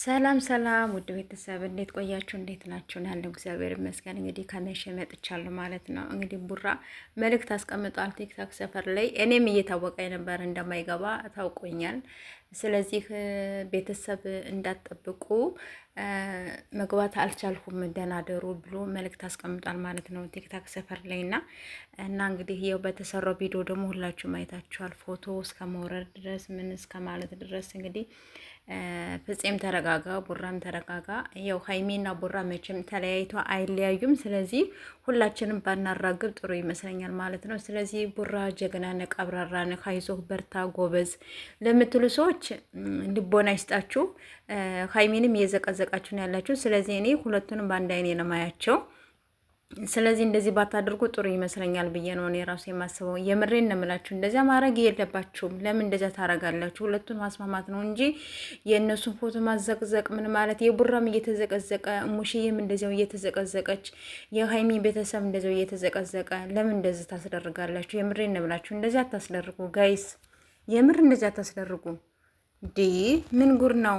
ሰላም ሰላም ውድ ቤተሰብ እንዴት ቆያችሁ? እንዴት ናችሁ? ያለው እግዚአብሔር ይመስገን። እንግዲህ ከመሸ መጥቻለሁ ማለት ነው። እንግዲህ ቡራ መልእክት አስቀምጧል ቲክታክ ሰፈር ላይ። እኔም እየታወቀ ነበር እንደማይገባ ታውቆኛል። ስለዚህ ቤተሰብ እንዳትጠብቁ መግባት አልቻልኩም ደህና ደሩ ብሎ መልእክት አስቀምጧል ማለት ነው ቲክታክ ሰፈር ላይ እና እንግዲህ ይኸው በተሰራው ቪዲዮ ደግሞ ሁላችሁም አይታችኋል። ፎቶ እስከ መውረድ ድረስ ምን እስከ ማለት ድረስ እንግዲህ ፍፄም ተረጋጋ፣ ቡራም ተረጋጋ። ያው ሀይሚና ቡራ መቼም ተለያይቶ አይለያዩም። ስለዚህ ሁላችንም ባናራግብ ጥሩ ይመስለኛል ማለት ነው። ስለዚህ ቡራ ጀግና ነህ፣ ቀብራራ ነህ፣ አይዞህ፣ በርታ፣ ጎበዝ ለምትሉ ሰዎች ልቦና ይስጣችሁ። ሀይሚንም እየዘቀዘቃችሁ ነው ያላችሁ። ስለዚህ እኔ ሁለቱንም በአንድ አይኔ ነው ማያቸው። ስለዚህ እንደዚህ ባታደርጉ ጥሩ ይመስለኛል ብዬ ነው እኔ ራሱ የማስበው። የምሬን ነው የምላችሁ። እንደዚያ ማድረግ የለባችሁም። ለምን እንደዚያ ታረጋላችሁ? ሁለቱን ማስማማት ነው እንጂ የእነሱን ፎቶ ማዘቅዘቅ ምን ማለት። የቡራም እየተዘቀዘቀ ሙሽዬም እንደዚያው እየተዘቀዘቀች፣ የሀይሚ ቤተሰብ እንደዚያው እየተዘቀዘቀ፣ ለምን እንደዚህ ታስደርጋላችሁ? የምሬን ነው የምላችሁ። እንደዚያ አታስደርጉ ጋይስ፣ የምር እንደዚያ አታስደርጉ። ዲ ምን ጉር ነው?